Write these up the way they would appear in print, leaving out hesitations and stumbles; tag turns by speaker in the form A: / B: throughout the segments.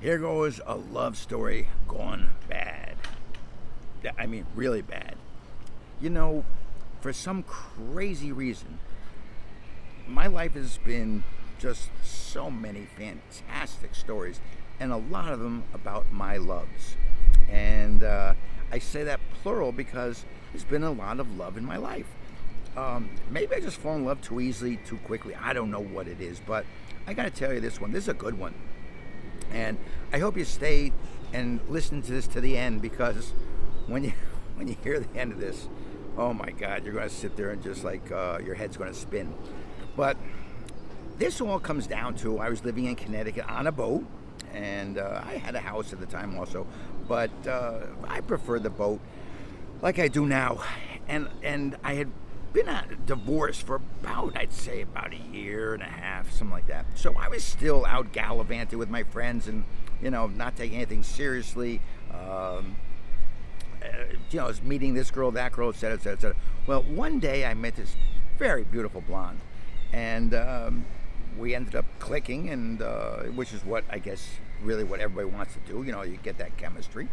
A: Here goes a love story gone bad. I mean, really bad. You know, for some crazy reason, my life has been just so many fantastic stories, and a lot of them about my loves. And I say that plural because there's been a lot of love in my life. Maybe I just fall in love too easily, too quickly. I don't know what it is, but I got to tell you this one. This is a good one. And I hope you stay and listen to this to the end because when you when you hear the end of this, oh my God, you're going to sit there and just like your head's going to spin. But this all comes down to I was living in Connecticut on a boat, and I had a house at the time also, but I preferred the boat like I do now, and I had been divorced for about I'd say about a year and a half, something like that. So I was still out gallivanting with my friends, and not taking anything seriously. I was meeting this girl, that girl, etc., etc., etc. Well, one day I met this very beautiful blonde, and we ended up clicking, and which is what I guess really what everybody wants to do. You get that chemistry,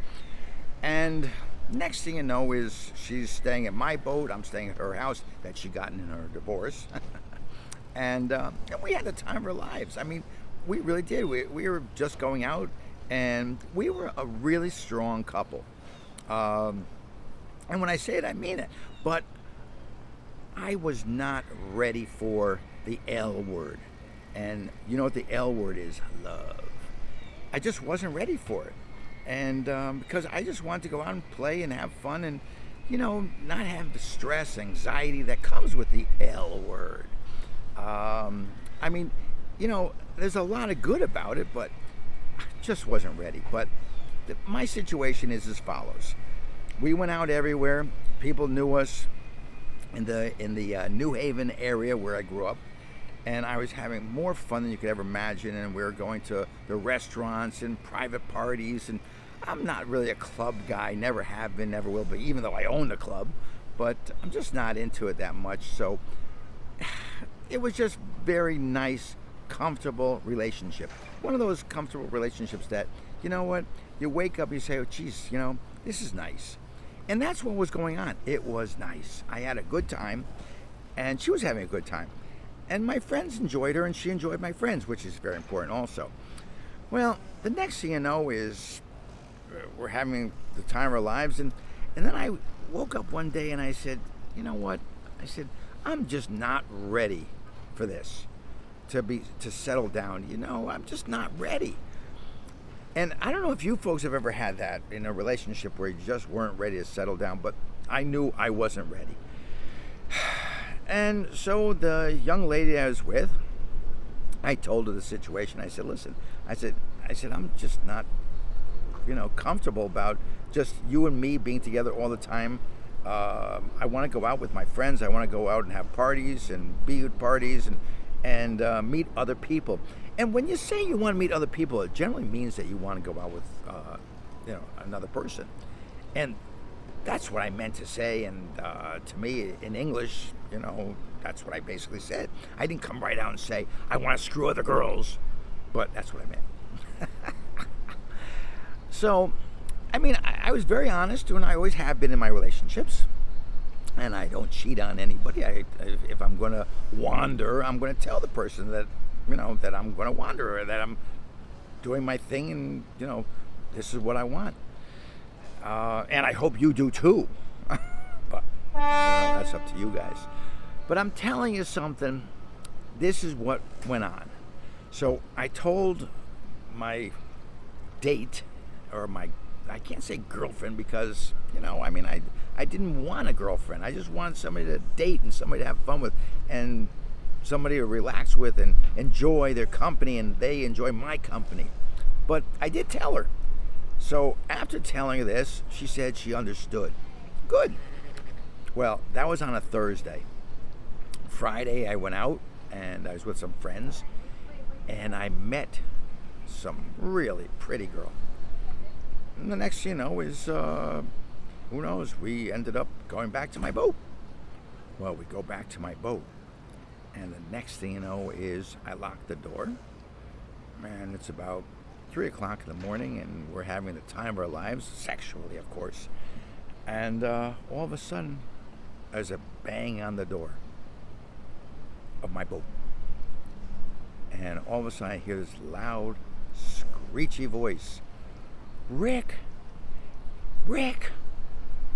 A: and next thing you know is she's staying at my boat. I'm staying at her house that she gotten in her divorce, and we had the time of our lives. I mean, we really did. We were just going out, and we were a really strong couple. Um, and when I say it, I mean it. But I was not ready for the L word. And you know what the L word is? Love. I just wasn't ready for it. And because I just wanted to go out and play and have fun and, not have the stress, anxiety that comes with the L word. I mean, there's a lot of good about it, but I just wasn't ready. But my situation is as follows. We went out everywhere. People knew us in the New Haven area where I grew up, and I was having more fun than you could ever imagine. And we were going to the restaurants and private parties. And I'm not really a club guy. Never have been. Never will be. Even though I own the club, but I'm just not into it that much. So it was just very nice, comfortable relationship. One of those comfortable relationships that, you know what, you wake up, you say, oh, geez, this is nice. And that's what was going on. It was nice. I had a good time, and she was having a good time. And my friends enjoyed her, and she enjoyed my friends, which is very important also. Well, the next thing you know is we're having the time of our lives, and then I woke up one day and I said, you know what? I said, I'm just not ready for this, to settle down. I'm just not ready. And I don't know if you folks have ever had that in a relationship where you just weren't ready to settle down, but I knew I wasn't ready. And so the young lady I was with, I told her the situation. I said, listen, I said, I'm just not, comfortable about just you and me being together all the time. I want to go out with my friends. I want to go out and have parties and be at parties and meet other people. And when you say you want to meet other people, it generally means that you want to go out with, another person. And that's what I meant to say. And to me, in English, that's what I basically said. I didn't come right out and say, I want to screw other girls. But that's what I meant. So, I mean, I was very honest, and I always have been in my relationships. And I don't cheat on anybody. If I'm going to wander, I'm going to tell the person that, that I'm going to wander, or that I'm doing my thing, and, this is what I want. And I hope you do too. But that's up to you guys. But I'm telling you something. This is what went on. So I told my date, or I can't say girlfriend because, I didn't want a girlfriend. I just wanted somebody to date and somebody to have fun with and somebody to relax with and enjoy their company, and they enjoy my company. But I did tell her. So after telling her this, she said she understood. Good. Well, that was on a Thursday. Friday, I went out and I was with some friends, and I met some really pretty girl. And the next thing you know is, who knows, we ended up going back to my boat. Well, we go back to my boat, and the next thing you know is I lock the door, and it's about 3 o'clock in the morning, and we're having the time of our lives, sexually, of course. And all of a sudden, there's a bang on the door of my boat. And all of a sudden, I hear this loud, screechy voice. Rick,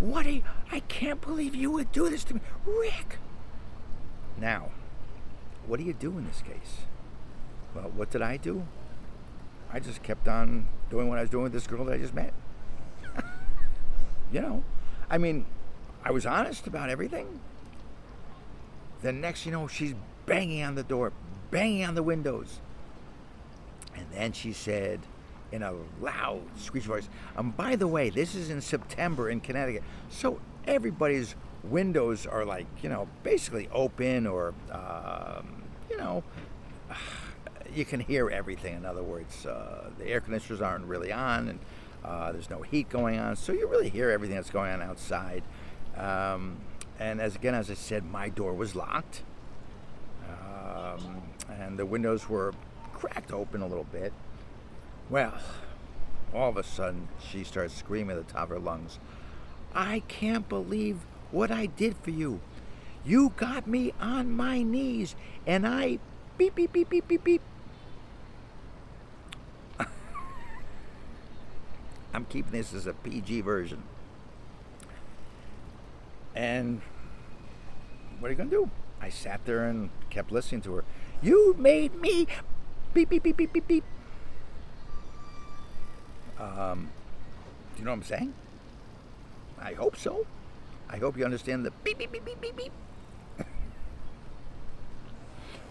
A: what are you? I can't believe you would do this to me. Rick! Now, what do you do in this case? Well, what did I do? I just kept on doing what I was doing with this girl that I just met. You know, I mean, I was honest about everything. The next, she's banging on the door, banging on the windows. And then she said, in a loud, screechy voice, by the way, this is in September in Connecticut, so everybody's windows are like, basically open, or, you can hear everything. In other words, the air conditioners aren't really on, and there's no heat going on, so you really hear everything that's going on outside. And as I said, my door was locked, and the windows were cracked open a little bit. Well, all of a sudden, she starts screaming at the top of her lungs, I can't believe what I did for you. You got me on my knees, and I beep, beep, beep, beep, beep, beep. I'm keeping this as a PG version. And what are you going to do? I sat there and kept listening to her. You made me beep, beep, beep, beep, beep, beep. Do you know what I'm saying? I hope so. I hope you understand the beep, beep, beep, beep, beep, beep.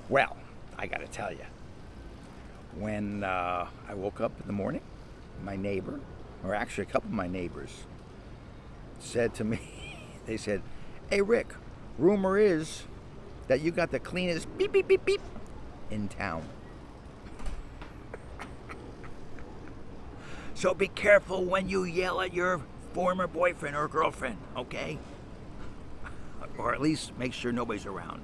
A: Well, I got to tell you, when I woke up in the morning, my neighbor, or actually a couple of my neighbors, said to me, they said, hey, Rick, rumor is that you got the cleanest beep, beep, beep, beep in town. So be careful when you yell at your former boyfriend or girlfriend, okay? Or at least make sure nobody's around.